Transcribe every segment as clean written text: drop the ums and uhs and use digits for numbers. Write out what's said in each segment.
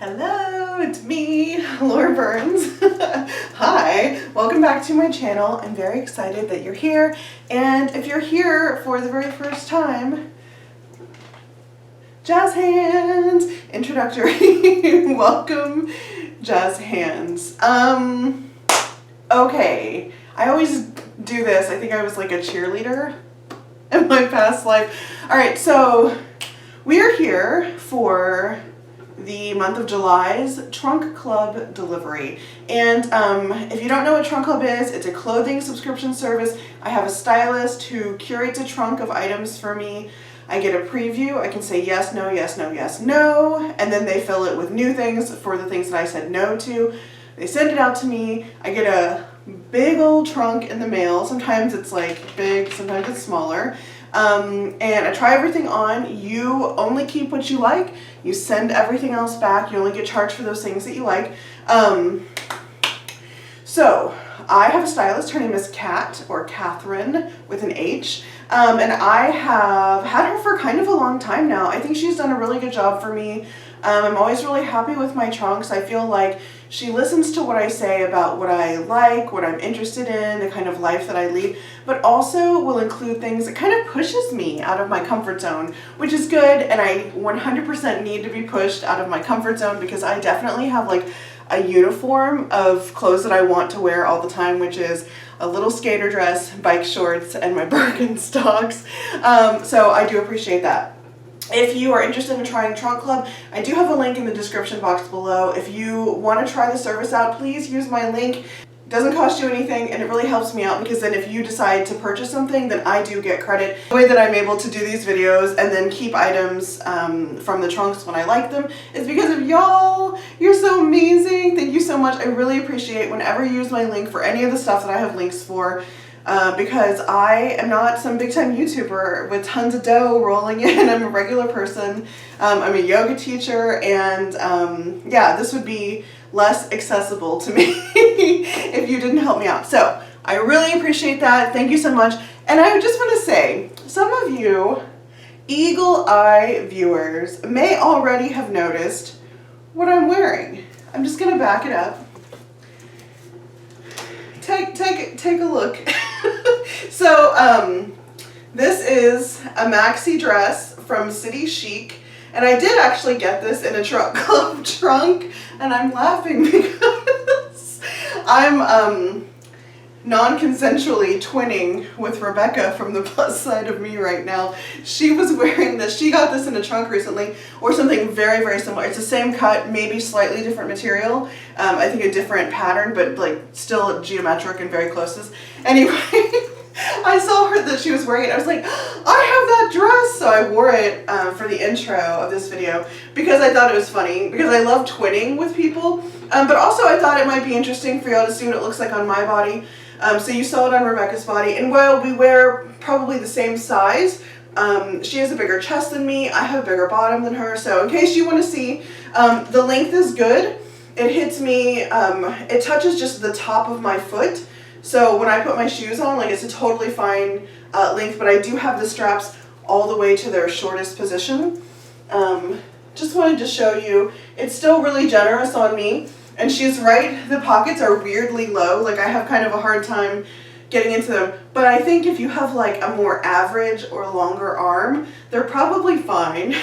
Hello, it's me, Laura Burns. Hi, welcome back to my channel. I'm very excited that you're here. And if you're here for the very first time, jazz hands, introductory, welcome, jazz hands. Okay, I always do this. I think I was like a cheerleader in my past life. All right, so we are here for the month of July's Trunk Club delivery. And if you don't know what Trunk Club is, it's a clothing subscription service. I have a stylist who curates a trunk of items for me. I get a preview. I can say yes, no, yes, no, yes, no. And then they fill it with new things for the things that I said no to. They send it out to me. I get a big old trunk in the mail. Sometimes it's like big, sometimes it's smaller. And I try everything on. You only keep what you like. You send everything else back. You only get charged for those things that you like. So I have a stylist. Her name is Kat, or Catherine with an H. And I have had her for kind of a long time now. I think she's done a really good job for me. I'm always really happy with my trunks. I feel like she listens to what I say about what I like, what I'm interested in, the kind of life that I lead, but also will include things that kind of pushes me out of my comfort zone, which is good. And I 100% need to be pushed out of my comfort zone because I definitely have like a uniform of clothes that I want to wear all the time, which is a little skater dress, bike shorts, and my Birkenstocks. So I do appreciate that. If you are interested in trying Trunk Club, I do have a link in the description box below. If you want to try the service out, please use my link. It doesn't cost you anything, and it really helps me out because then if you decide to purchase something, then I do get credit. The way that I'm able to do these videos and then keep items from the trunks when I like them is because of y'all. You're so amazing. Thank you so much. I really appreciate whenever you use my link for any of the stuff that I have links for. Because I am not some big time YouTuber with tons of dough rolling in. I'm a regular person. I'm a yoga teacher, and yeah, this would be less accessible to me if you didn't help me out. So I really appreciate that. Thank you so much. And I just want to say, some of you eagle eye viewers may already have noticed what I'm wearing. I'm just going to back it up. Take a look. So this is a maxi dress from Chic, and I did actually get this in a Trunk Club trunk, and I'm laughing because I'm non-consensually twinning with Rebecca from the plus side of me right now. She was wearing this. She got this in a trunk recently, or something very, very similar. It's the same cut, maybe slightly different material. I think a different pattern, but like still geometric and very close. Anyway, I saw her that she was wearing it. I was like, I have that dress. So I wore it for the intro of this video because I thought it was funny, because I love twinning with people. But also I thought it might be interesting for y'all to see what it looks like on my body. So you saw it on Rebecca's body, and while we wear probably the same size, she has a bigger chest than me, I have a bigger bottom than her, so in case you want to see, the length is good. It hits me, it touches just the top of my foot, so when I put my shoes on, like, it's a totally fine length, but I do have the straps all the way to their shortest position. Just wanted to show you, it's still really generous on me. And she's right, the pockets are weirdly low, like I have kind of a hard time getting into them. But I think if you have like a more average or longer arm, they're probably fine.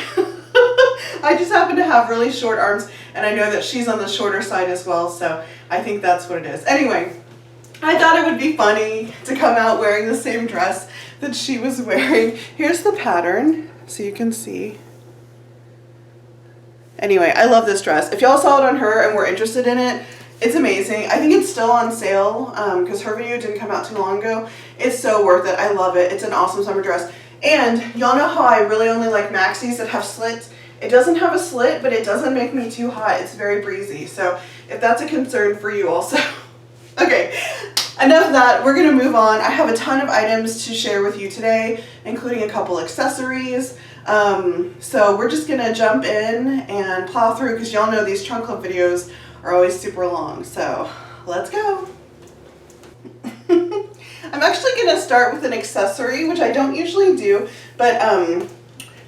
I just happen to have really short arms, and I know that she's on the shorter side as well, so I think that's what it is. Anyway, I thought it would be funny to come out wearing the same dress that she was wearing. Here's the pattern, so you can see. Anyway, I love this dress. If y'all saw it on her and were interested in it, it's amazing. I think it's still on sale because her video didn't come out too long ago. It's so worth it. I love it. It's an awesome summer dress. And y'all know how I really only like maxis that have slits. It doesn't have a slit, but it doesn't make me too hot. It's very breezy. So if that's a concern for you also. Okay, enough of that. We're going to move on. I have a ton of items to share with you today, including a couple accessories. So we're just gonna jump in and plow through because y'all know these Trunk Club videos are always super long. So let's go. I'm actually gonna start with an accessory, which I don't usually do, but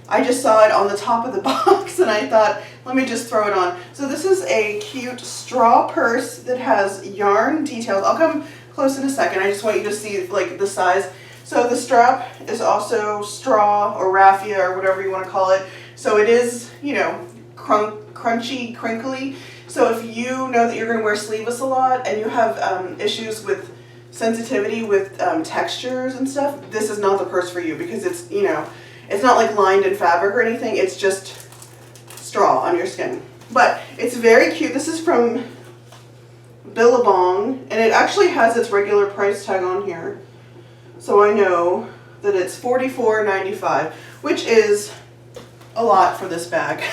I just saw it on the top of the box and I thought, let me just throw it on. So this is a cute straw purse that has yarn details. I'll come close in a second. I just want you to see like the size. So the strap is also straw or raffia or whatever you want to call it. So it is, you know, crunchy, crinkly. So if you know that you're going to wear sleeveless a lot and you have issues with sensitivity with textures and stuff, this is not the purse for you because it's, you know, it's not like lined in fabric or anything. It's just straw on your skin. But it's very cute. This is from Billabong, and it actually has its regular price tag on here. So I know that it's $44.95, which is a lot for this bag.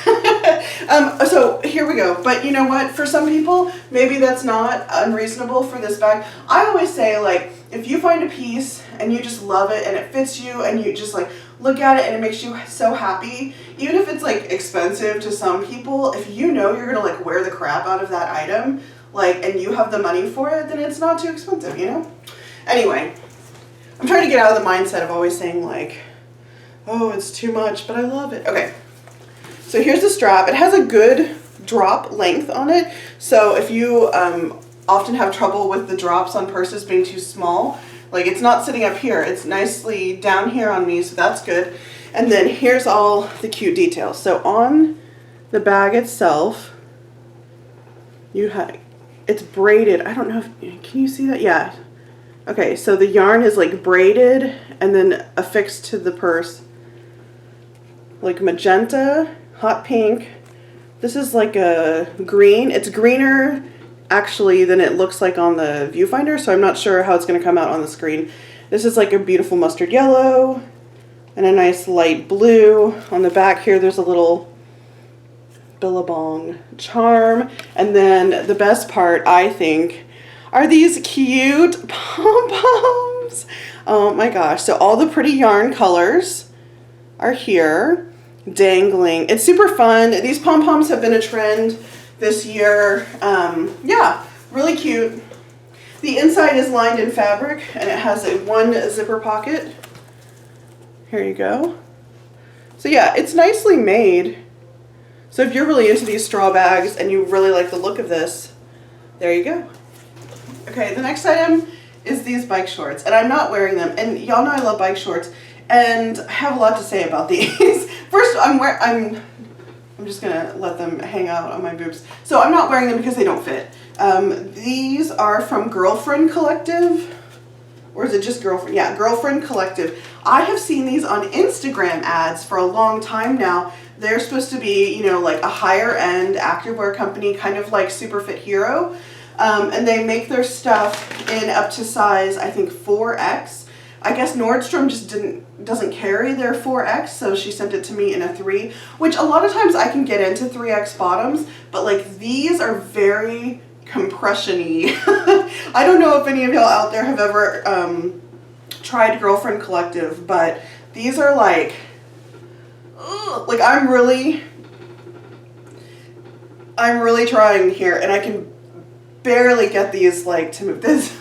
So here we go. But you know what? For some people, maybe that's not unreasonable for this bag. I always say, like, if you find a piece and you just love it and it fits you and you just like look at it and it makes you so happy, even if it's like expensive to some people, if you know you're gonna like wear the crap out of that item, like, and you have the money for it, then it's not too expensive, you know? Anyway, I'm trying to get out of the mindset of always saying like, oh, it's too much, but I love it. Okay, so here's the strap. It has a good drop length on it. So if you often have trouble with the drops on purses being too small, like it's not sitting up here, it's nicely down here on me, so that's good. And then here's all the cute details. So on the bag itself, you have, it's braided. I don't know if, can you see that? Yeah. Okay, so the yarn is like braided and then affixed to the purse. Like magenta, hot pink. This is like a green. It's greener actually than it looks like on the viewfinder, so I'm not sure how it's going to come out on the screen. This is like a beautiful mustard yellow and a nice light blue. On the back here there's a little Billabong charm. And then the best part, I think, are these cute pom-poms. Oh my gosh. So all the pretty yarn colors are here, dangling. It's super fun. These pom-poms have been a trend this year. Yeah, really cute. The inside is lined in fabric and it has a one zipper pocket. Here you go. So yeah, it's nicely made. So if you're really into these straw bags and you really like the look of this, there you go. Okay, the next item is these bike shorts, and I'm not wearing them. And y'all know I love bike shorts, and I have a lot to say about these. First, I'm just gonna let them hang out on my boobs. So I'm not wearing them because they don't fit. These are from Girlfriend Collective, or is it just Girlfriend? Yeah, Girlfriend Collective. I have seen these on Instagram ads for a long time now. They're supposed to be, you know, like a higher end activewear company, kind of like Superfit Hero. And they make their stuff in up to size, I think 4X. I guess Nordstrom just doesn't carry their 4X, so she sent it to me in a 3, which a lot of times I can get into 3X bottoms, but like these are very compression-y. I don't know if any of y'all out there have ever tried Girlfriend Collective, but these are like I'm really trying here, and I can barely get these like to move. This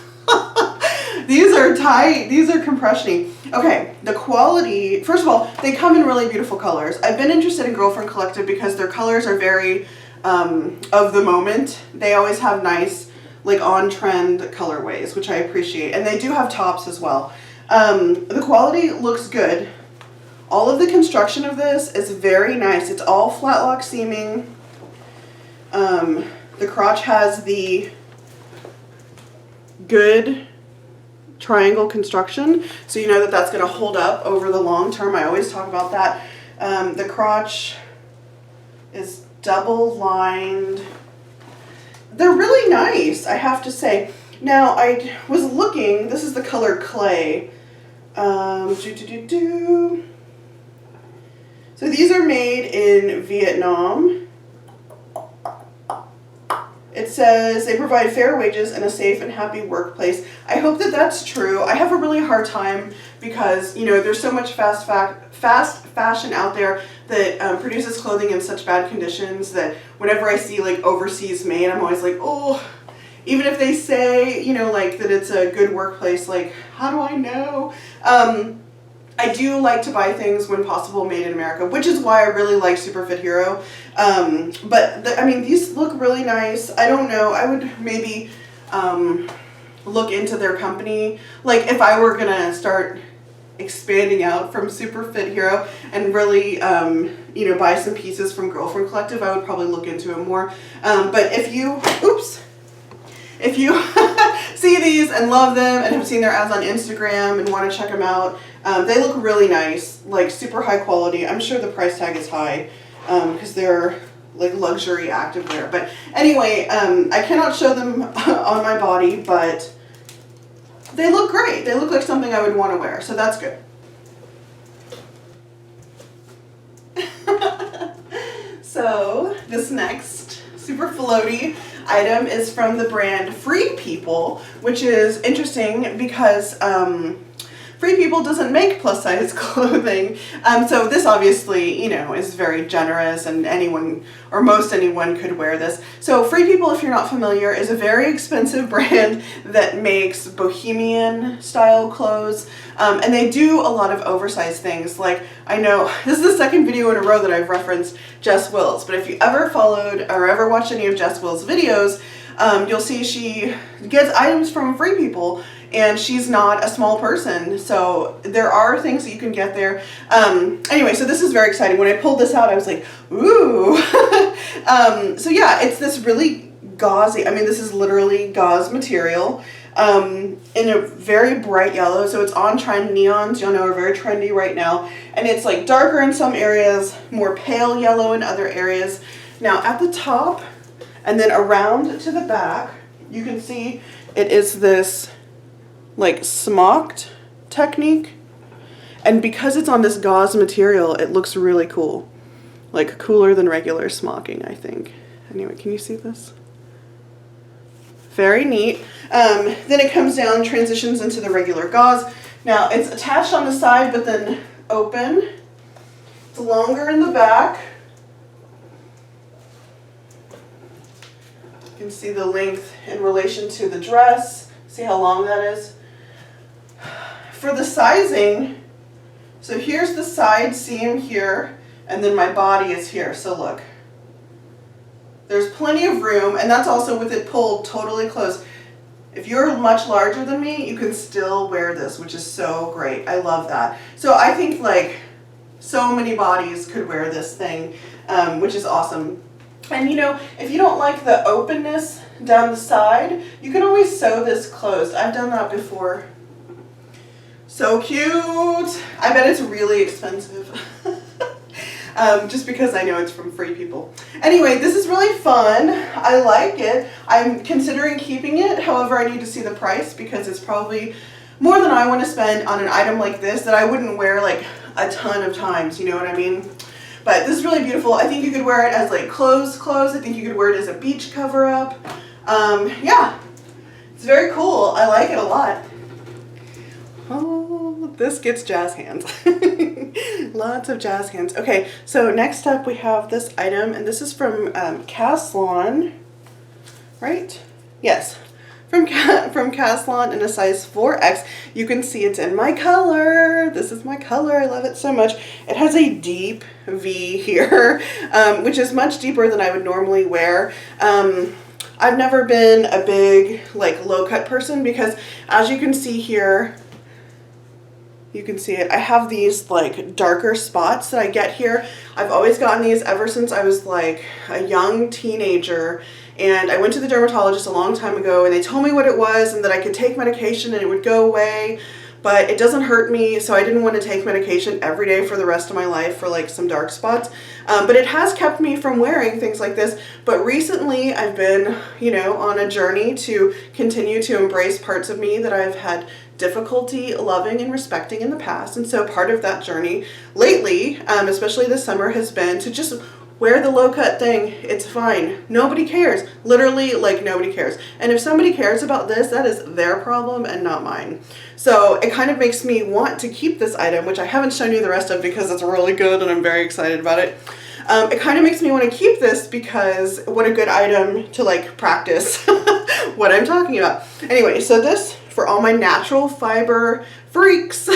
these are tight, these are compression-y. Okay, the quality, first of all, they come in really beautiful colors. I've been interested in Girlfriend Collective because their colors are very of the moment. They always have nice like on-trend colorways, which I appreciate, and they do have tops as well. The quality looks good. All of the construction of this is very nice. It's all flat lock seaming. The crotch has the good triangle construction, so you know that that's going to hold up over the long term. I always talk about that. The crotch is double lined. They're really nice, I have to say. Now, I was looking, this is the color Clay. So these are made in Vietnam. It says they provide fair wages and a safe and happy workplace. I hope that that's true. I have a really hard time because, you know, there's so much fast fashion out there that produces clothing in such bad conditions that whenever I see like overseas made, I'm always like, oh, even if they say, you know, like that it's a good workplace, like how do I know? I do like to buy things when possible made in America, which is why I really like Superfit Hero. But I mean, these look really nice. I don't know. I would maybe look into their company. Like if I were gonna start expanding out from Superfit Hero and really, you know, buy some pieces from Girlfriend Collective, I would probably look into it more. But if you, if you see these and love them and have seen their ads on Instagram and want to check them out, they look really nice, like super high quality. I'm sure the price tag is high because they're like luxury activewear. But anyway, I cannot show them on my body, but they look great. They look like something I would want to wear, so that's good. So this next super floaty item is from the brand Free People, which is interesting because Free People doesn't make plus size clothing. So this obviously, you know, is very generous and anyone or most anyone could wear this. So Free People, if you're not familiar, is a very expensive brand that makes bohemian style clothes. And they do a lot of oversized things. Like, I know this is the second video in a row that I've referenced Jess Wills, but if you ever followed or ever watched any of Jess Wills' videos, you'll see she gets items from Free People, and she's not a small person, so there are things that you can get there. Anyway, so this is very exciting. When I pulled this out, I was like, ooh. So yeah, it's this really gauzy, I mean, this is literally gauze material in a very bright yellow, so it's on trend. Neons, you'll know, are very trendy right now, and it's like darker in some areas, more pale yellow in other areas. Now at the top, and then around to the back, you can see it is this like smocked technique. And because it's on this gauze material, it looks really cool. Like cooler than regular smocking, I think. Anyway, can you see this? Very neat. Then it comes down, transitions into the regular gauze. Now it's attached on the side, but then open. It's longer in the back. You can see the length in relation to the dress. See how long that is? For the sizing, so here's the side seam here, and then my body is here. So look, there's plenty of room, and that's also with it pulled totally close. If you're much larger than me, you can still wear this, which is so great. I love that. So I think like so many bodies could wear this thing, which is awesome. And you know, if you don't like the openness down the side, you can always sew this closed. I've done that before. So cute. I bet it's really expensive. Just because I know it's from Free People. Anyway, this is really fun. I like it. I'm considering keeping it. However, I need to see the price because it's probably more than I want to spend on an item like this that I wouldn't wear like a ton of times. You know what I mean? But this is really beautiful. I think you could wear it as like clothes. I think you could wear it as a beach cover up. Yeah, it's very cool. I like it a lot. Oh, this gets jazz hands. Lots of jazz hands. Okay, so next up we have this item, and this is from Caslon, right? Yes, from Caslon in a size 4X. You can see it's in my color. This is my color. I love it so much. It has a deep V here, which is much deeper than I would normally wear. I've never been a big like low cut person because, as you can see here, you can see it, I have these like darker spots that I get here. I've always gotten these ever since I was like a young teenager, and I went to the dermatologist a long time ago and they told me what it was and that I could take medication and it would go away, but it doesn't hurt me, so I didn't want to take medication every day for the rest of my life for like some dark spots. But it has kept me from wearing things like this. But recently I've been, you know, on a journey to continue to embrace parts of me that I've had difficulty loving and respecting in the past. And so part of that journey lately, especially this summer, has been to just wear the low cut thing. It's fine. Nobody cares. Literally, like, nobody cares. And if somebody cares about this, that is their problem and not mine. So it kind of makes me want to keep this item, which I haven't shown you the rest of because it's really good and I'm very excited about it. It kind of makes me want to keep this because what a good item to like practice what I'm talking about. Anyway, so this, for all my natural fiber freaks,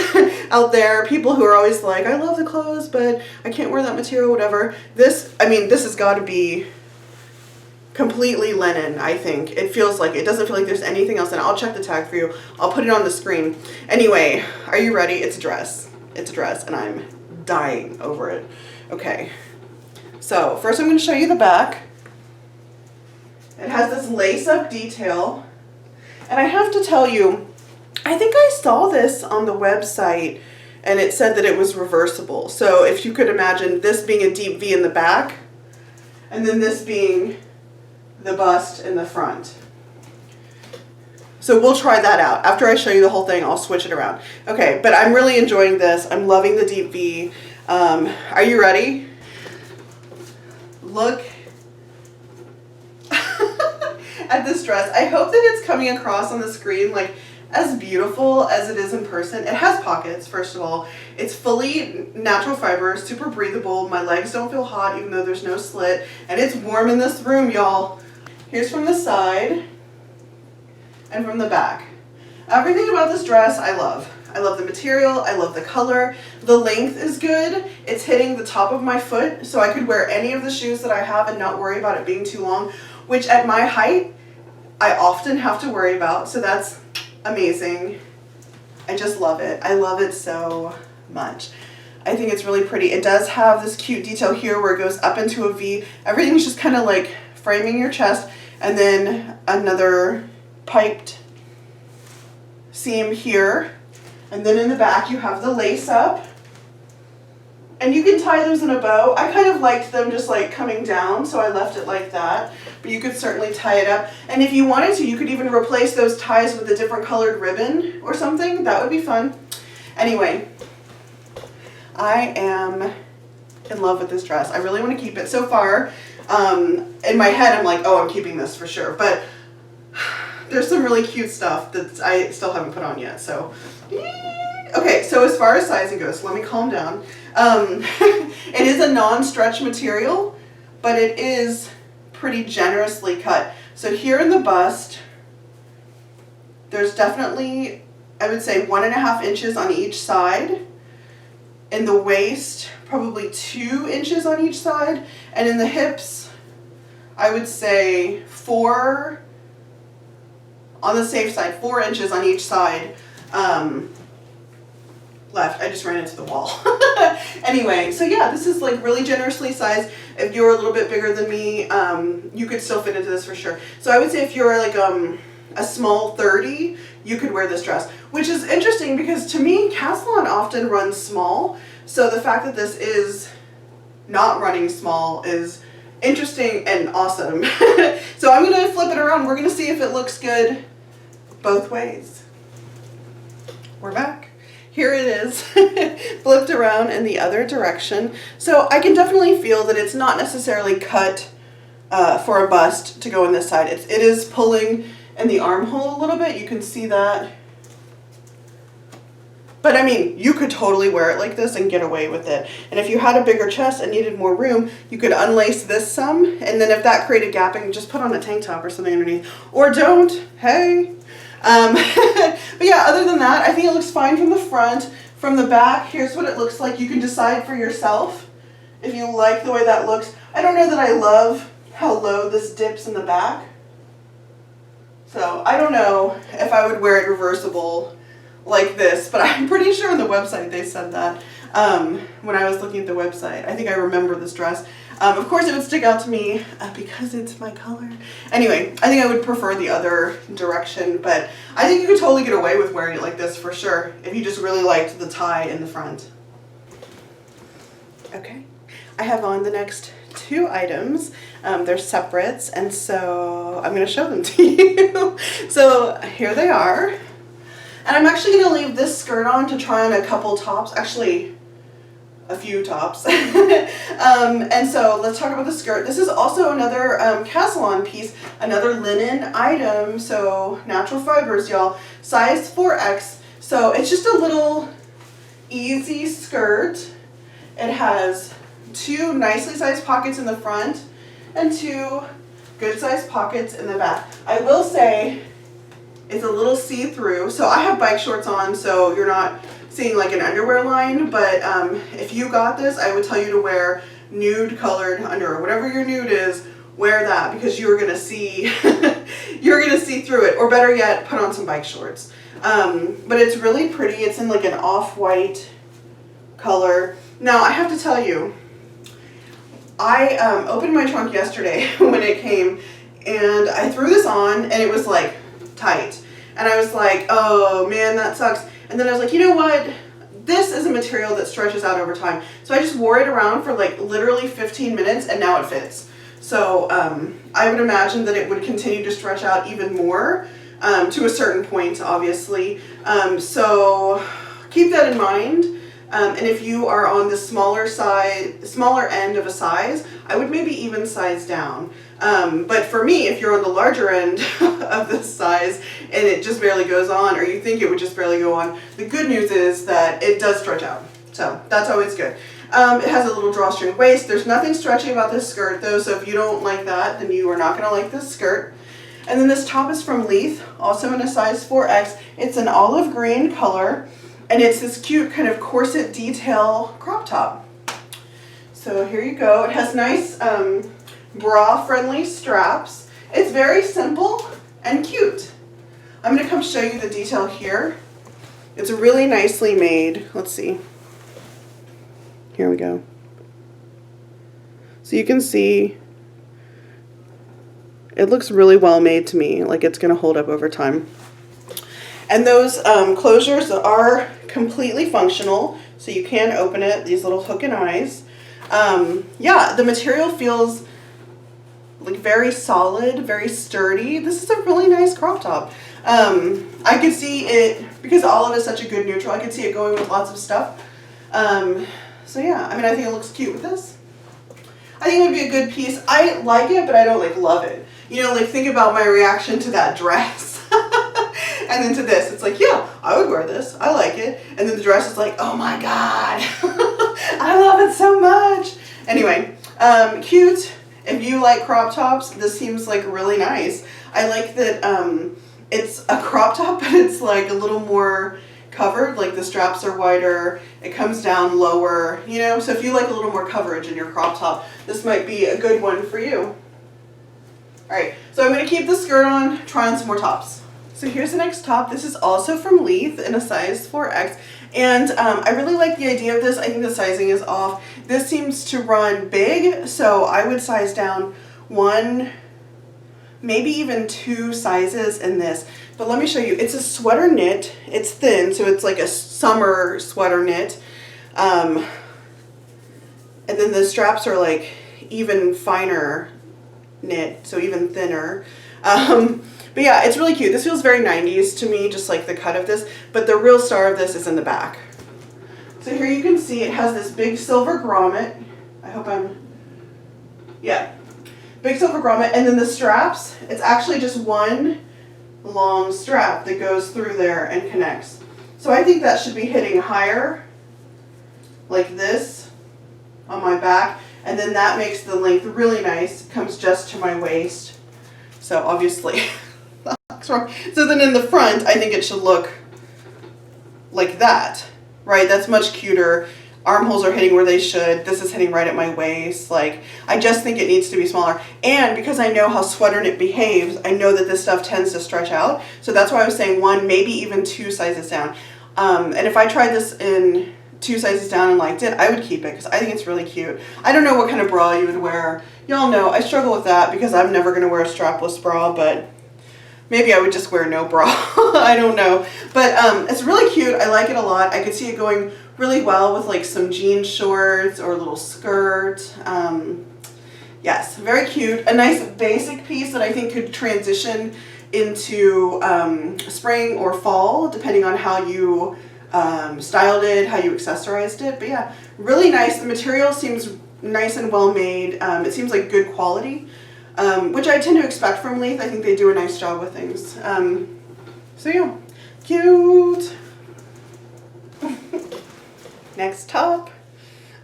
out there, people who are always like, I love the clothes, but I can't wear that material, whatever. This has got to be completely linen, I think. It feels like, it doesn't feel like there's anything else in it. I'll check the tag for you. I'll put it on the screen. Anyway, are you ready? It's a dress. It's a dress, and I'm dying over it. Okay. So, first I'm going to show you the back. It has this lace-up detail. And I have to tell you, I think I saw this on the website and it said that it was reversible. So if you could imagine this being a deep V in the back and then this being the bust in the front. So we'll try that out. After I show you the whole thing, I'll switch it around. Okay, but I'm really enjoying this. I'm loving the deep V. Are you ready? Look at this dress. I hope that it's coming across on the screen like as beautiful as it is in person. It has pockets, first of all. It's fully natural fiber, super breathable. My legs don't feel hot even though there's no slit. And it's warm in this room, y'all. Here's from the side and from the back. Everything about this dress I love. I love the material, I love the color. The length is good. It's hitting the top of my foot, so I could wear any of the shoes that I have and not worry about it being too long, which at my height, I often have to worry about, so that's amazing. I just love it. I love it so much. I think it's really pretty. It does have this cute detail here where it goes up into a V. Everything's just kind of like framing your chest, and then another piped seam here. And then in the back you have the lace up. And you can tie those in a bow. I kind of liked them just like coming down, so I left it like that. But you could certainly tie it up. And if you wanted to, you could even replace those ties with a different colored ribbon or something. That would be fun. Anyway, I am in love with this dress. I really want to keep it. So far, in my head, I'm like, oh, I'm keeping this for sure. But there's some really cute stuff that I still haven't put on yet. So, okay, so as far as sizing goes, let me calm down. It is a non-stretch material, but it is pretty generously cut. So here in the bust, there's definitely, I would say, 1.5 inches on each side. In the waist, probably 2 inches on each side. And in the hips, I would say 4, on the safe side, 4 inches on each side. Left. I just ran into the wall. Anyway, so yeah, this is like really generously sized. If you're a little bit bigger than me, you could still fit into this for sure. So I would say if you're like a small 30, you could wear this dress, which is interesting because to me, Caslon often runs small. So the fact that this is not running small is interesting and awesome. So I'm going to flip it around. We're going to see if it looks good both ways. We're back. Here it is, flipped around in the other direction. So I can definitely feel that it's not necessarily cut for a bust to go on this side. It is pulling in the armhole a little bit. You can see that. But I mean, you could totally wear it like this and get away with it. And if you had a bigger chest and needed more room, you could unlace this some. And then if that created gapping, just put on a tank top or something underneath. Or don't, hey. But yeah, other than that, I think it looks fine from the front. From the back, here's what it looks like. You can decide for yourself if you like the way that looks. I don't know that I love how low this dips in the back. So I don't know if I would wear it reversible like this, but I'm pretty sure on the website they said that when I was looking at the website. I think I remember this dress. Of course, it would stick out to me because it's my color. Anyway, I think I would prefer the other direction, but I think you could totally get away with wearing it like this for sure if you just really liked the tie in the front. Okay, I have on the next 2 items. They're separates, and so I'm going to show them to you. So here they are. And I'm actually going to leave this skirt on to try on a couple tops. Actually, a few tops. And so let's talk about the skirt. This is also another Caslon piece, another linen item. So natural fibers, y'all. Size 4X. So it's just a little easy skirt. It has 2 nicely sized pockets in the front and 2 good sized pockets in the back. I will say it's a little see-through. So I have bike shorts on, so you're not seeing like an underwear line, but if you got this, I would tell you to wear nude colored underwear. Whatever your nude is, wear that, because you're gonna see you're gonna see through it. Or better yet, put on some bike shorts. But it's really pretty. It's in like an off-white color. Now I have to tell you, I opened my trunk yesterday when it came, and I threw this on and it was like tight, and I was like, oh man, that sucks. And then I was like, you know what, this is a material that stretches out over time. So I just wore it around for like literally 15 minutes and now it fits. So I would imagine that it would continue to stretch out even more to a certain point, obviously. So keep that in mind. And if you are on the smaller end of a size, I would maybe even size down. But for me, if you're on the larger end of this size and it just barely goes on, or you think it would just barely go on, the good news is that it does stretch out. So that's always good. It has a little drawstring waist. There's nothing stretchy about this skirt though, so if you don't like that, then you are not going to like this skirt. And then this top is from Leith, also in a size 4X. It's an olive green color, and it's this cute kind of corset detail crop top. So here you go. It has nice bra-friendly straps. It's very simple and cute. I'm going to come show you the detail here. It's really nicely made. Let's see. Here we go. So you can see it looks really well made to me, like it's going to hold up over time. And those closures are completely functional, so you can open it, these little hook and eyes. Yeah, the material feels like very solid, very sturdy. This is a really nice crop top. I could see it, because olive is such a good neutral, I could see it going with lots of stuff. So yeah, I mean, I think it looks cute with this. I think it would be a good piece. I like it, but I don't like love it. You know, like think about my reaction to that dress. And then to this, it's like, yeah, I would wear this. I like it. And then the dress is like, oh my God, I love it so much. Anyway, cute. If you like crop tops, this seems like really nice. I like that it's a crop top, but it's like a little more covered, like the straps are wider, it comes down lower, you know, so if you like a little more coverage in your crop top, this might be a good one for you. Alright, so I'm going to keep the skirt on, try on some more tops. So here's the next top. This is also from Leith in a size 4X, and I really like the idea of this. I think the sizing is off. This seems to run big, so I would size down 1, maybe even 2 sizes in this. But let me show you. It's a sweater knit. It's thin, so it's like a summer sweater knit. And then the straps are like even finer knit, so even thinner. But yeah, it's really cute. This feels very 90s to me, just like the cut of this. But the real star of this is in the back. So here you can see it has this big silver grommet. I hope yeah. Big silver grommet. And then the straps, it's actually just one long strap that goes through there and connects. So I think that should be hitting higher, like this, on my back. And then that makes the length really nice. It comes just to my waist. So obviously, that's wrong. So then in the front, I think it should look like that, right? That's much cuter. Armholes are hitting where they should. This is hitting right at my waist. Like, I just think it needs to be smaller. And because I know how sweater knit behaves, I know that this stuff tends to stretch out. So that's why I was saying 1, maybe even 2 sizes down. And if I tried this in 2 sizes down and liked it, I would keep it because I think it's really cute. I don't know what kind of bra you would wear. Y'all know I struggle with that because I'm never going to wear a strapless bra, but maybe I would just wear no bra. I don't know. But it's really cute. I like it a lot. I could see it going really well with like some jean shorts or a little skirt. Yes, very cute. A nice basic piece that I think could transition into spring or fall, depending on how you styled it, how you accessorized it. But yeah, really nice. The material seems nice and well made. It seems like good quality, which I tend to expect from Leith. I think they do a nice job with things. So yeah, cute. Next top,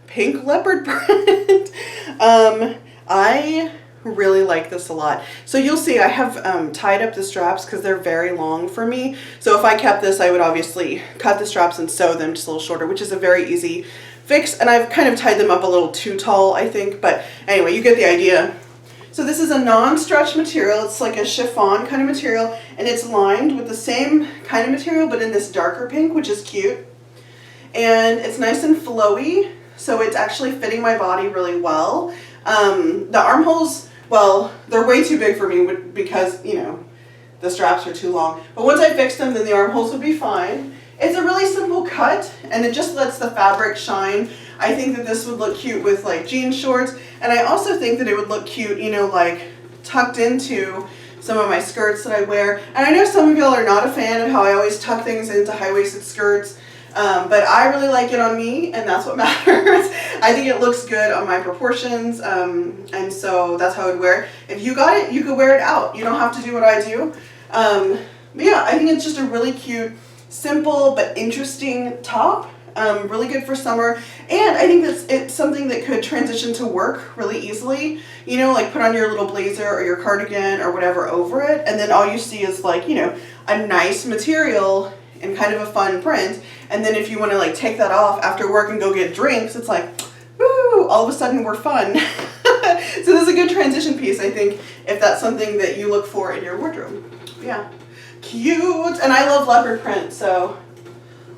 pink leopard print. I really like this a lot. So you'll see I have tied up the straps because they're very long for me. So if I kept this, I would obviously cut the straps and sew them just a little shorter, which is a very easy fix. And I've kind of tied them up a little too tall, I think. But anyway, you get the idea. So this is a non-stretch material. It's like a chiffon kind of material, and it's lined with the same kind of material, but in this darker pink, which is cute. And it's nice and flowy, so it's actually fitting my body really well. The armholes, well, they're way too big for me because, you know, the straps are too long. But once I fix them, then the armholes would be fine. It's a really simple cut, and it just lets the fabric shine. I think that this would look cute with like jean shorts, and I also think that it would look cute, you know, like tucked into some of my skirts that I wear. And I know some of y'all are not a fan of how I always tuck things into high-waisted skirts, but I really like it on me, and that's what matters. I think it looks good on my proportions, and so that's how I would wear it. If you got it, you could wear it out. You don't have to do what I do. But yeah, I think it's just a really cute, simple but interesting top. Really good for summer, and I think that it's something that could transition to work really easily. You know, like put on your little blazer or your cardigan or whatever over it, and then all you see is like, you know, a nice material and kind of a fun print. And then if you want to like take that off after work and go get drinks, it's like, woo, all of a sudden we're fun. So this is a good transition piece, I think, if that's something that you look for in your wardrobe. Yeah, cute. And I love leopard print, so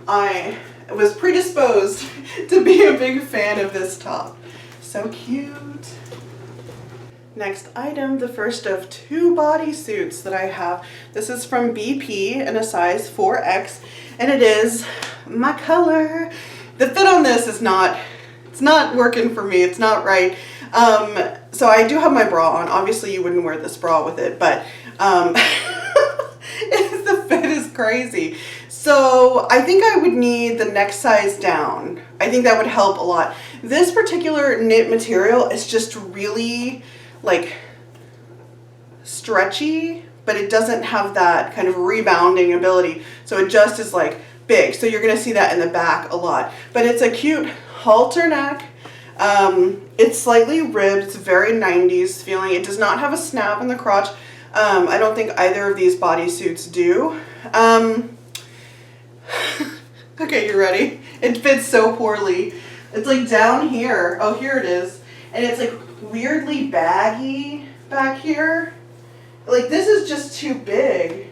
I was predisposed to be a big fan of this top. So cute. Next item, the first of 2 bodysuits that I have. This is from BP in a size 4X, and it is my color. The fit on this is it's not working for me. It's not right. So I do have my bra on. Obviously you wouldn't wear this bra with it, but the fit is crazy. So I think I would need the next size down. I think that would help a lot. This particular knit material is just really like stretchy, but it doesn't have that kind of rebounding ability. So it just is like big. So you're gonna see that in the back a lot. But it's a cute halter neck. It's slightly ribbed. It's very 90s feeling. It does not have a snap in the crotch. I don't think either of these bodysuits do. Okay, you ready? It fits so poorly. It's like down here. Oh, here it is. And it's like weirdly baggy back here. Like this is just too big.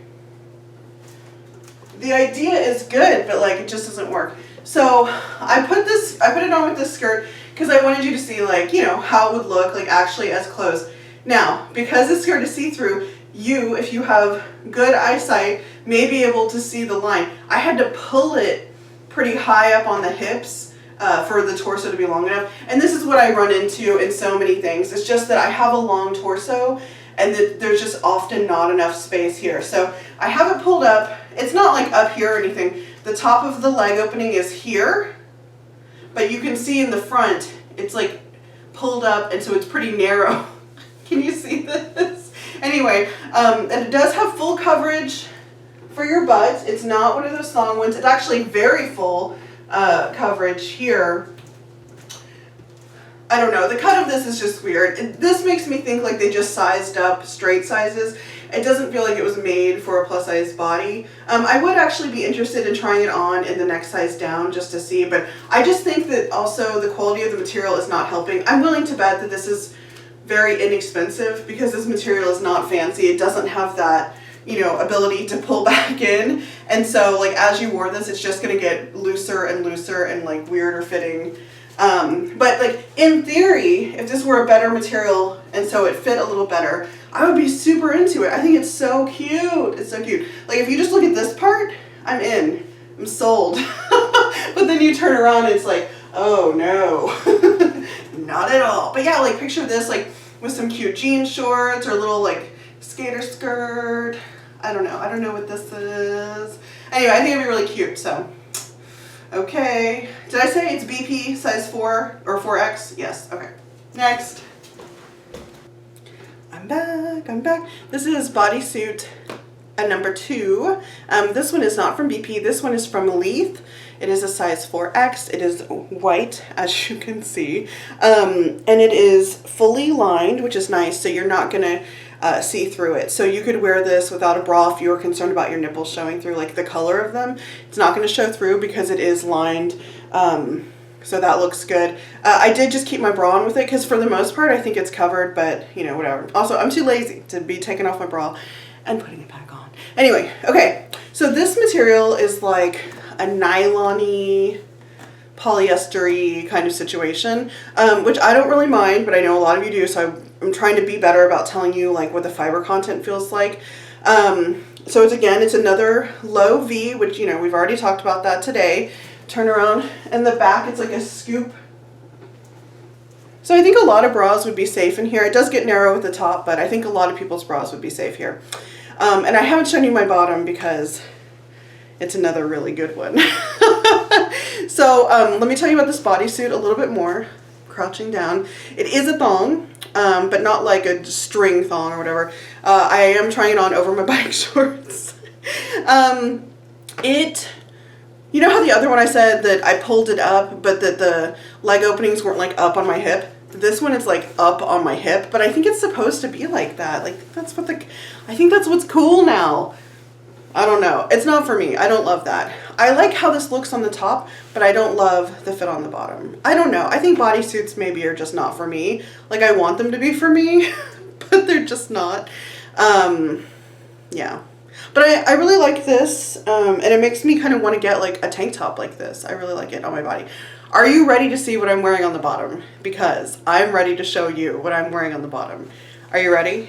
The idea is good, but like it just doesn't work. So I put it on with this skirt because I wanted you to see like, you know, how it would look like actually as clothes. Now, because this skirt is see-through, if you have good eyesight, may be able to see the line. I had to pull it pretty high up on the hips for the torso to be long enough. And this is what I run into in so many things. It's just that I have a long torso and that there's just often not enough space here. So I have it pulled up. It's not like up here or anything. The top of the leg opening is here, but you can see in the front, it's like pulled up, and so it's pretty narrow. Can you see this? Anyway, and it does have full coverage for your butt. It's not one of those thong ones. It's actually very full coverage here. I don't know. The cut of this is just weird. This makes me think like they just sized up straight sizes. It doesn't feel like it was made for a plus size body. I would actually be interested in trying it on in the next size down just to see, but I just think that also the quality of the material is not helping. I'm willing to bet that this is very inexpensive because this material is not fancy. It doesn't have that, you know, ability to pull back in. And so like as you wore this, it's just gonna get looser and looser and like weirder fitting. But like in theory, if this were a better material and so it fit a little better, I would be super into it. I think it's so cute. It's so cute. Like if you just look at this part, I'm in. I'm sold. But then you turn around and it's like, oh no, not at all. But yeah, like picture this like with some cute jean shorts or a little like skater skirt. I don't know what this is. Anyway, I think it'd be really cute, so. Okay, did I say it's BP size 4 or 4X? Yes, okay. Next. I'm back. This is Bodysuit a number 2. This one is not from BP. This one is from Leith. It is a size 4X. It is white, as you can see. And it is fully lined, which is nice, so you're not going to see through it. So you could wear this without a bra if you were concerned about your nipples showing through, like the color of them. It's not going to show through because it is lined. So that looks good. I did just keep my bra on with it because for the most part I think it's covered, but you know, whatever. Also, I'm too lazy to be taking off my bra and putting it back on. Anyway, okay. So this material is like a nylon-y, polyester-y kind of situation, which I don't really mind, but I know a lot of you do, so I'm trying to be better about telling you like what the fiber content feels like. So it's another low V, which, you know, we've already talked about that today. Turn around, and the back, it's like a scoop. So I think a lot of bras would be safe in here. It does get narrow at the top, but I think a lot of people's bras would be safe here. And I haven't shown you my bottom because it's another really good one. So let me tell you about this bodysuit a little bit more. Crouching down. It is a thong, but not like a string thong or whatever. I am trying it on over my bike shorts. You know how the other one I said that I pulled it up, but that the leg openings weren't like up on my hip? This one is like up on my hip, but I think it's supposed to be like that. Like I think that's what's cool now. I don't know. It's not for me. I don't love that. I like how this looks on the top, but I don't love the fit on the bottom. I don't know. I think bodysuits maybe are just not for me. Like I want them to be for me, but they're just not. Yeah. But I really like this, and it makes me kind of want to get like a tank top like this. I really like it on my body. Are you ready to see what I'm wearing on the bottom? Because I'm ready to show you what I'm wearing on the bottom. Are you ready?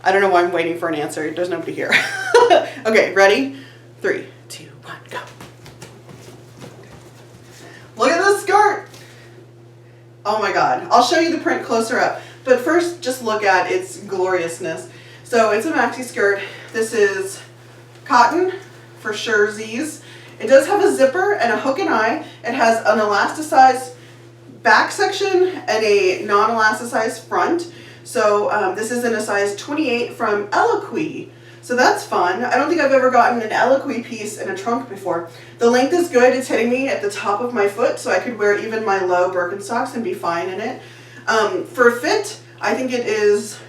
I don't know why I'm waiting for an answer. There's nobody here. Okay, ready? 3, 2, 1, go. Look at this skirt. Oh my God. I'll show you the print closer up. But first, just look at its gloriousness. So it's a maxi skirt. This is cotton for sure, Z's. It does have a zipper and a hook and eye. It has an elasticized back section and a non-elasticized front. So this is in a size 28 from Eloquii. So that's fun. I don't think I've ever gotten an Eloquii piece in a trunk before. The length is good. It's hitting me at the top of my foot, so I could wear even my low Birkenstocks and be fine in it. For fit, I think it is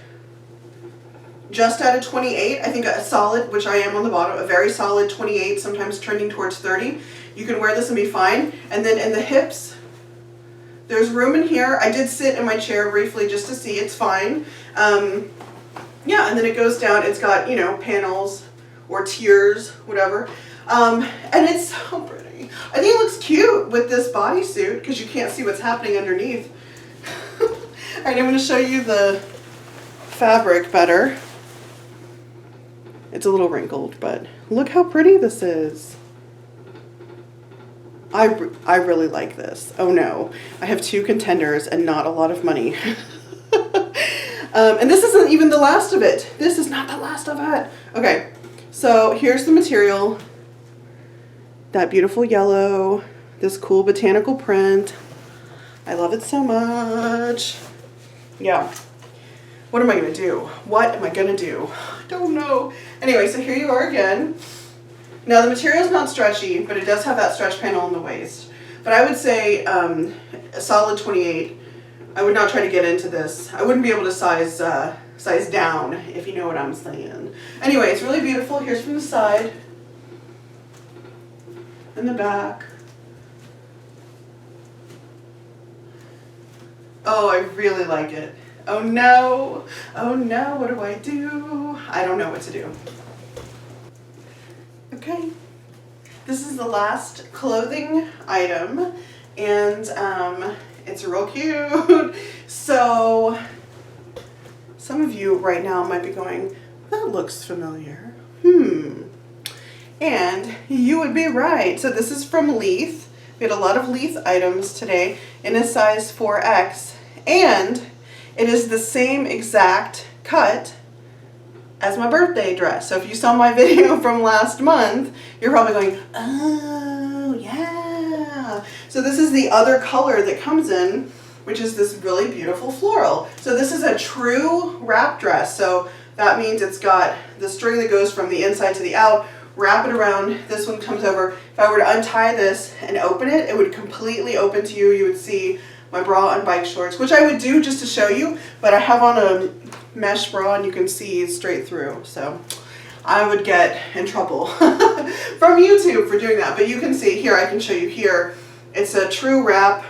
just at a 28. I think a solid, which I am on the bottom, a very solid 28, sometimes trending towards 30. You can wear this and be fine. And then in the hips, there's room in here. I did sit in my chair briefly just to see. It's fine. Yeah, and then it goes down. It's got, you know, panels or tiers, whatever. And it's so pretty. I think it looks cute with this bodysuit because you can't see what's happening underneath. All right, I'm going to show you the fabric better. It's a little wrinkled, but look how pretty this is. I really like this. Oh no, I have 2 contenders and not a lot of money. And this isn't even the last of it. This is not the last of it. Okay, so here's the material. That beautiful yellow, this cool botanical print. I love it so much. Yeah. What am I going to do? What am I going to do? I don't know. Anyway, so here you are again. Now the material is not stretchy, but it does have that stretch panel on the waist. But I would say a solid 28. I would not try to get into this. I wouldn't be able to size down, if you know what I'm saying. Anyway, it's really beautiful. Here's from the side and the back. Oh, I really like it. Oh no, what do I do? I don't know what to do. Okay, this is the last clothing item, and it's real cute. So some of you right now might be going, that looks familiar. And you would be right. So this is from Leith. We had a lot of Leith items today in a size 4X, and it is the same exact cut as my birthday dress. So if you saw my video from last month, you're probably going, oh yeah. So this is the other color that comes in, which is this really beautiful floral. So this is a true wrap dress. So That means it's got the string that goes from the inside to the out. Wrap it around. This one comes over. If I were to untie this and open it, it would completely open to you. You would see my bra and bike shorts, which I would do just to show you, but I have on a mesh bra and you can see straight through. So I would get in trouble from YouTube for doing that. But you can see here, I can show you here. It's a true wrap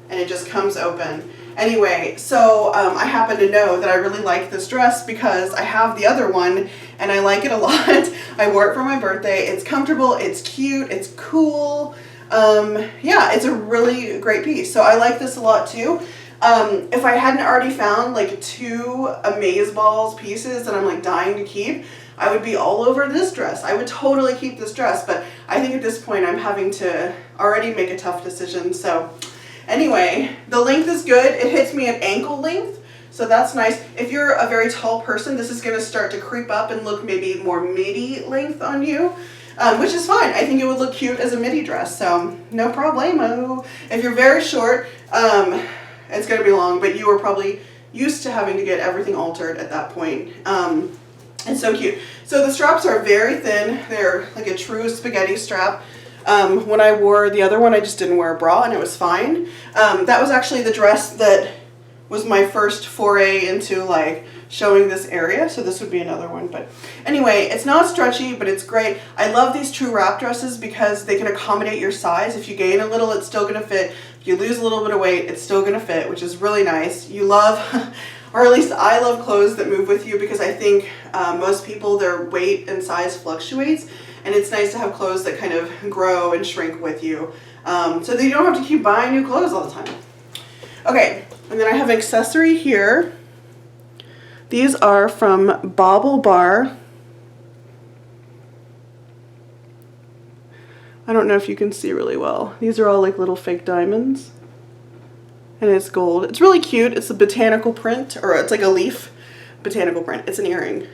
and it just comes open. Anyway, so I happen to know that I really like this dress because I have the other one and I like it a lot. I wore it for my birthday. It's comfortable, it's cute, it's cool. Yeah, it's a really great piece. So I like this a lot too. If I hadn't already found like 2 amazeballs pieces that I'm like dying to keep, I would be all over this dress. I would totally keep this dress, but I think at this point I'm having to already make a tough decision. So anyway, the length is good. It hits me at ankle length, so that's nice. If you're a very tall person, this is gonna start to creep up and look maybe more midi length on you. Which is fine. I think it would look cute as a midi dress, so no problemo. If you're very short, it's going to be long, but you are probably used to having to get everything altered at that point. It's so cute. So the straps are very thin. They're like a true spaghetti strap. When I wore the other one, I just didn't wear a bra and it was fine. That was actually the dress that was my first foray into like showing this area, so this would be another one. But anyway, it's not stretchy, but it's great. I love these true wrap dresses because they can accommodate your size. If you gain a little, it's still gonna fit. If you lose a little bit of weight, it's still gonna fit, which is really nice. You love, or at least I love clothes that move with you because I think most people, their weight and size fluctuates, and it's nice to have clothes that kind of grow and shrink with you, so that you don't have to keep buying new clothes all the time. Okay, and then I have an accessory here. These are from Bauble Bar. I don't know if you can see really well. These are all like little fake diamonds. And it's gold. It's really cute. It's a botanical print, or it's like a leaf botanical print. It's an earring.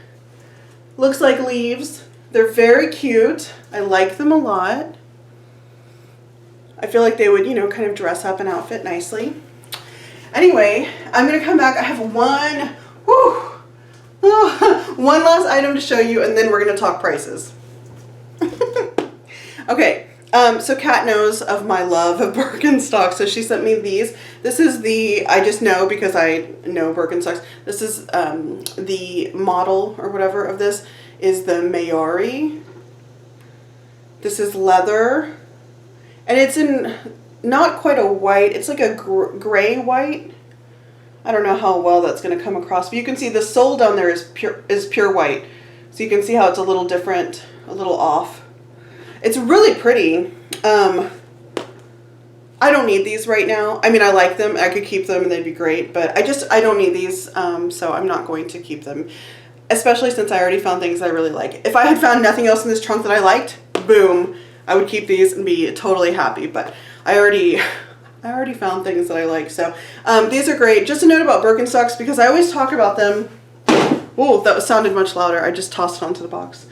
Looks like leaves. They're very cute. I like them a lot. I feel like they would, you know, kind of dress up an outfit nicely. Anyway, I'm gonna come back. I have one last item to show you, and then we're gonna talk prices. Okay, so Kat knows of my love of Birkenstocks, so she sent me these. This is the, I just know because I know Birkenstocks, this is the model or whatever of this is the Mayari. This is leather, and it's in not quite a white, it's like a gray white. I don't know how well that's going to come across, but you can see the sole down there is pure white. So you can see how it's a little different, a little off. It's really pretty. I don't need these right now. I mean, I like them. I could keep them and they'd be great, but I don't need these, so I'm not going to keep them. Especially since I already found things I really like. If I had found nothing else in this trunk that I liked, boom, I would keep these and be totally happy, but I already found things that I like. So these are great. Just a note about Birkenstocks, because I always talk about them. Oh, that sounded much louder. I just tossed it onto the box.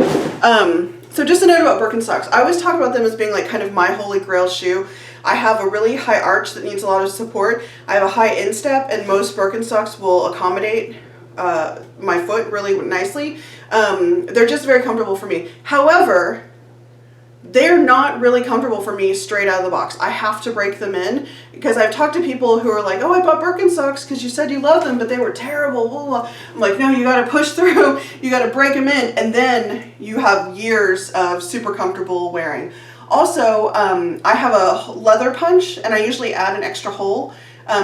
So just a note about Birkenstocks. I always talk about them as being like kind of my holy grail shoe. I have a really high arch that needs a lot of support. I have a high instep, and most Birkenstocks will accommodate my foot really nicely. They're just very comfortable for me. However, they're not really comfortable for me straight out of the box. I have to break them in, because I've talked to people who are like, oh, I bought Birkenstocks because you said you love them, but they were terrible. Blah, blah. I'm like, no, you got to push through. You got to break them in, and then you have years of super comfortable wearing. Also, I have a leather punch, and I usually add an extra hole.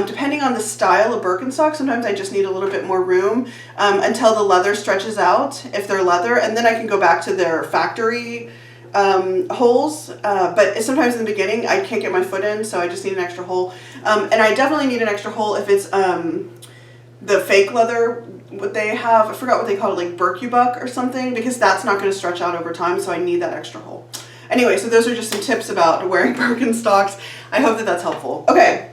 Depending on the style of Birkenstock, sometimes I just need a little bit more room until the leather stretches out, if they're leather, and then I can go back to their factory holes, but sometimes in the beginning I can't get my foot in, so I just need an extra hole. And I definitely need an extra hole if it's the fake leather, what they have, I forgot what they call it, like Birkubuck or something, because that's not going to stretch out over time, so I need that extra hole. Anyway, so those are just some tips about wearing Birkenstocks. I hope that that's helpful. Okay,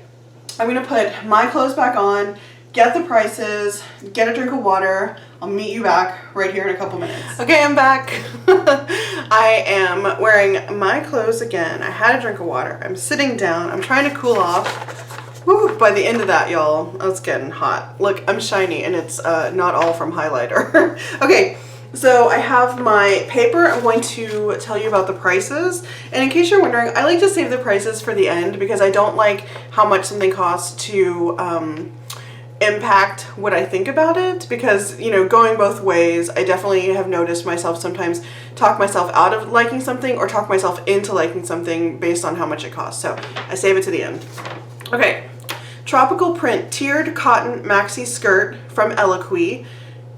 I'm going to put my clothes back on, get the prices, get a drink of water. I'll meet you back right here in a couple minutes. Okay, I'm back. I am wearing my clothes again. I had a drink of water. I'm sitting down. I'm trying to cool off. Whew, by the end of that, y'all, I was getting hot. Look, I'm shiny, and it's not all from highlighter. Okay, so I have my paper. I'm going to tell you about the prices. And in case you're wondering, I like to save the prices for the end because I don't like how much something costs to impact what I think about it, because, you know, going both ways, I definitely have noticed myself sometimes talk myself out of liking something or talk myself into liking something based on how much it costs. So I save it to the end. Okay, tropical print tiered cotton maxi skirt from Eloquii,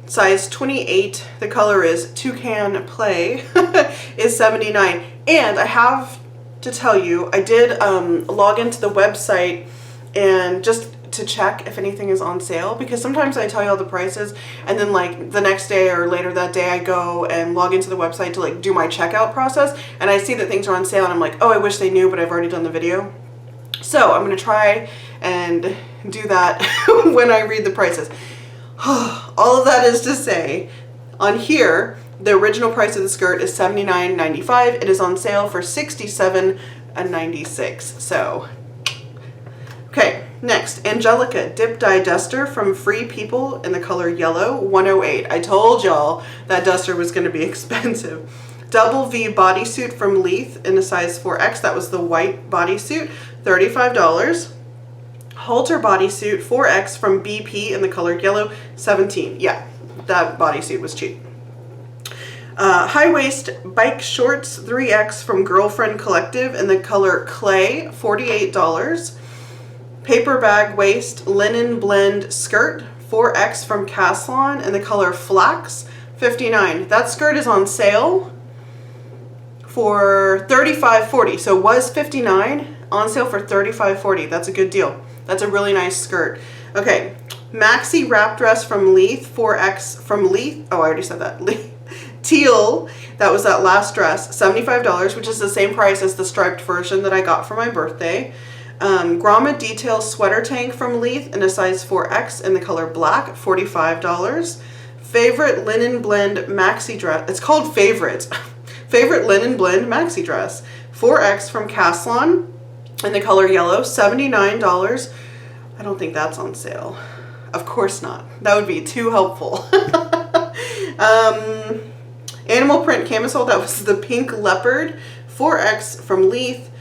size 28. The color is Toucan Play, is $79. And I have to tell you, I did log into the website and just to check if anything is on sale, because sometimes I tell you all the prices and then like the next day or later that day I go and log into the website to like do my checkout process, and I see that things are on sale and I'm like, oh, I wish they knew, but I've already done the video. So I'm going to try and do that when I read the prices. All of that is to say, on here, the original price of the skirt is $79.95. It is on sale for $67.96. So, okay, next, Angelica Dip Dye Duster from Free People in the color yellow, $108. I told y'all that duster was going to be expensive. Double V bodysuit from Leith in a size 4X. That was the white bodysuit, $35. Halter bodysuit 4X from BP in the color yellow, $17. Yeah, that bodysuit was cheap. High waist bike shorts 3X from Girlfriend Collective in the color clay, $48. Paper bag waist linen blend skirt 4X from Caslon in the color flax, $59. That skirt is on sale for $35.40. So it was $59, on sale for $35.40. That's a good deal. That's a really nice skirt. Okay, Maxi wrap dress from Leith, 4X from Leith. Oh, I already said that. Teal, that was that last dress, $75, which is the same price as the striped version that I got for my birthday. Grommet detail sweater tank from Leith in a size 4X in the color black, $45. Favorite linen blend maxi dress. It's called Favorite. Favorite linen blend maxi dress, 4X from Caslon in the color yellow, $79. I don't think that's on sale. Of course not. That would be too helpful. Animal print camisole, that was the pink leopard, 4X from Leith,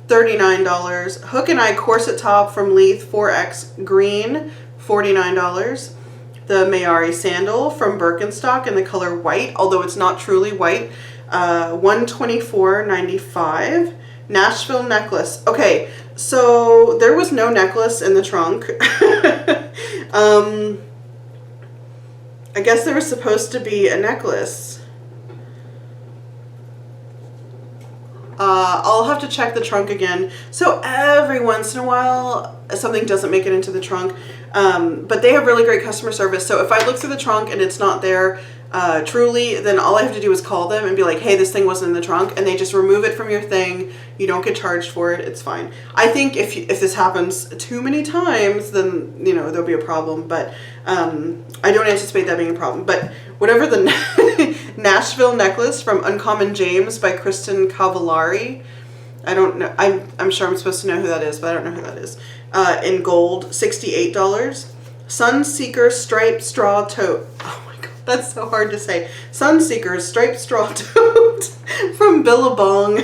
$39. Hook and eye corset top from Leith, 4X green, $49. The Mayari sandal from Birkenstock in the color white, although it's not truly white, $124.95. Nashville necklace. Okay, so there was no necklace in the trunk. I guess there was supposed to be a necklace. I'll have to check the trunk again. So every once in a while, something doesn't make it into the trunk. But they have really great customer service. So if I look through the trunk and it's not there, truly, then all I have to do is call them and be like, hey, this thing wasn't in the trunk, and they just remove it from your thing. You don't get charged for it. It's fine. I think if this happens too many times, then, you know, there'll be a problem, but I don't anticipate that being a problem. But whatever the Nashville necklace from Uncommon James by Kristen Cavallari, I don't know, I'm sure I'm supposed to know who that is, but I don't know who that is, in gold, $68. Sunseeker striped straw tote. Oh my god, that's so hard to say. Sunseeker striped straw tote from Billabong.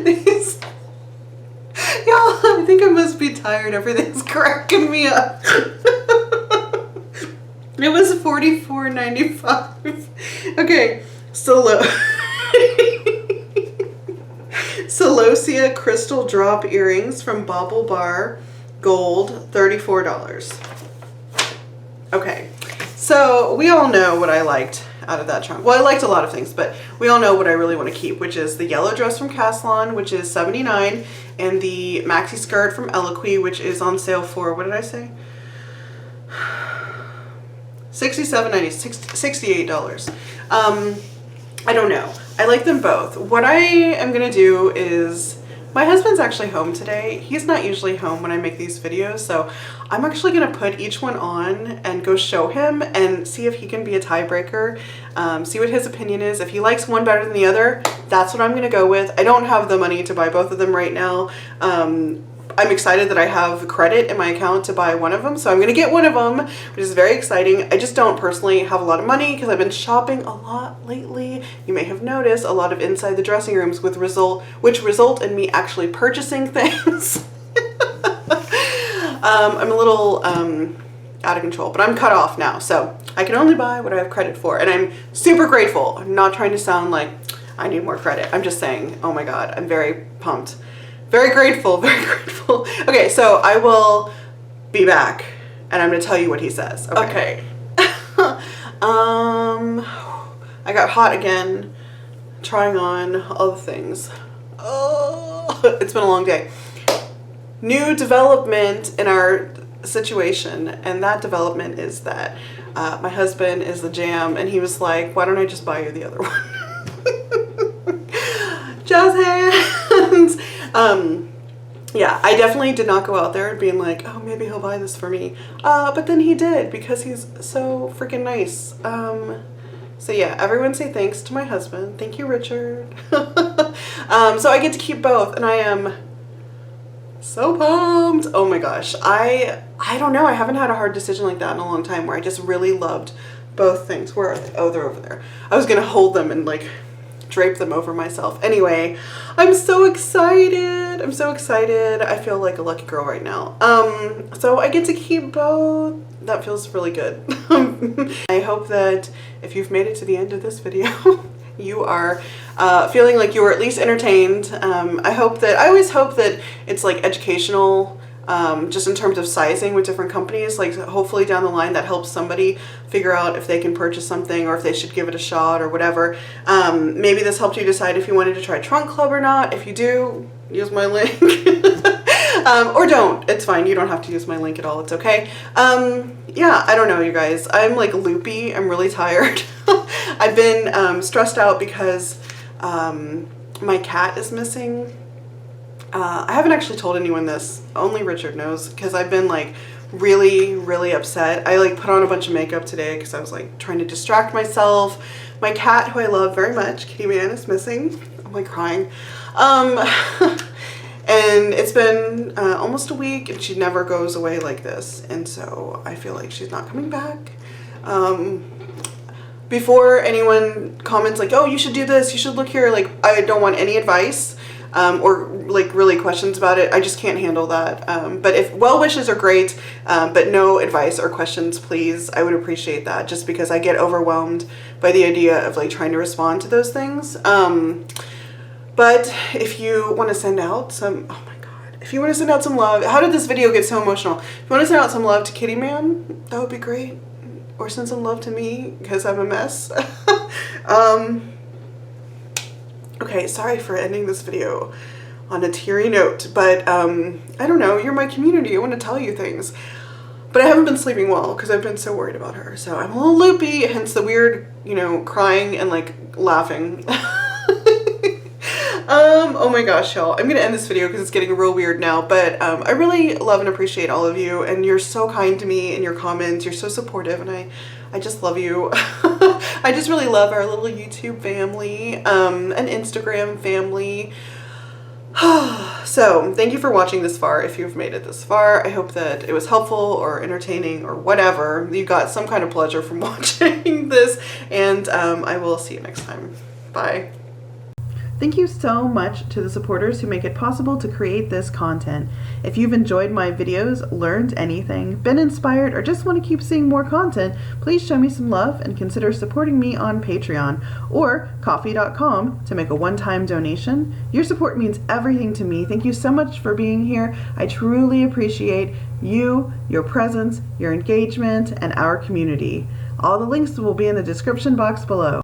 These, y'all, I think I must be tired. Everything's cracking me up. It was $44.95. Okay, Celosia crystal drop earrings from Bauble Bar, gold, $34. Okay, so we all know what I liked out of that trunk. Well, I liked a lot of things, but we all know what I really want to keep, which is the yellow dress from Caslon, which is $79, and the maxi skirt from Eloquii, which is on sale for, what did I say? $68. I don't know. I like them both. What I am going to do is, my husband's actually home today. He's not usually home when I make these videos, so I'm actually going to put each one on and go show him and see if he can be a tiebreaker, see what his opinion is. If he likes one better than the other, that's what I'm going to go with. I don't have the money to buy both of them right now. I'm excited that I have credit in my account to buy one of them. So I'm going to get one of them, which is very exciting. I just don't personally have a lot of money because I've been shopping a lot lately. You may have noticed a lot of inside the dressing rooms which result in me actually purchasing things. I'm a little out of control, but I'm cut off now. So I can only buy what I have credit for. And I'm super grateful. I'm not trying to sound like I need more credit. I'm just saying, oh my God, I'm very pumped. Very grateful, very grateful. Okay, so I will be back and I'm gonna tell you what he says. Okay. I got hot again, trying on all the things. Oh, it's been a long day. New development in our situation, and that development is that my husband is the jam, and he was like, why don't I just buy you the other one? Jazz hands. Yeah, I definitely did not go out there being like, oh, maybe he'll buy this for me. But then he did, because he's so freaking nice. So yeah, everyone say thanks to my husband. Thank you, Richard. So I get to keep both, and I am so pumped. Oh my gosh. I don't know. I haven't had a hard decision like that in a long time where I just really loved both things. Where are they? Oh, they're over there. I was going to hold them and like drape them over myself. Anyway, I'm so excited. I'm so excited. I feel like a lucky girl right now. So I get to keep both. That feels really good. I hope that if you've made it to the end of this video, you are feeling like you were at least entertained. I always hope that it's like educational, just in terms of sizing with different companies. Like hopefully down the line that helps somebody figure out if they can purchase something or if they should give it a shot or whatever. Maybe this helped you decide if you wanted to try Trunk Club or not. If you do, use my link. Or don't. It's fine. You don't have to use my link at all. It's okay. Yeah, I don't know, you guys. I'm like loopy. I'm really tired. I've been stressed out because my cat is missing. I haven't actually told anyone this. Only Richard knows, because I've been like really, really upset. I like put on a bunch of makeup today because I was like trying to distract myself. My cat, who I love very much, Kitty Man, is missing. I'm like crying. And it's been almost a week and she never goes away like this. And so I feel like she's not coming back. Before anyone comments like, oh, you should do this, you should look here, like I don't want any advice or like really questions about it. I just can't handle that. But if well wishes are great, but no advice or questions, please. I would appreciate that, just because I get overwhelmed by the idea of like trying to respond to those things. But if you want to send out some, oh my God, if you want to send out some love, how did this video get so emotional? If you want to send out some love to Kitty Man, that would be great. Or send some love to me, because I'm a mess. Okay, sorry for ending this video on a teary note, but I don't know, you're my community. I want to tell you things. But I haven't been sleeping well because I've been so worried about her. So I'm a little loopy, hence the weird, you know, crying and like laughing. Oh my gosh, y'all. I'm gonna end this video because it's getting real weird now, but I really love and appreciate all of you, and you're so kind to me in your comments. You're so supportive, and I just love you. I just really love our little YouTube family, and Instagram family. So thank you for watching this far. If you've made it this far, I hope that it was helpful or entertaining or whatever. You got some kind of pleasure from watching this, and I will see you next time. Bye. Thank you so much to the supporters who make it possible to create this content. If you've enjoyed my videos, learned anything, been inspired, or just want to keep seeing more content, please show me some love and consider supporting me on Patreon or Ko-fi.com to make a one-time donation. Your support means everything to me. Thank you so much for being here. I truly appreciate you, your presence, your engagement, and our community. All the links will be in the description box below.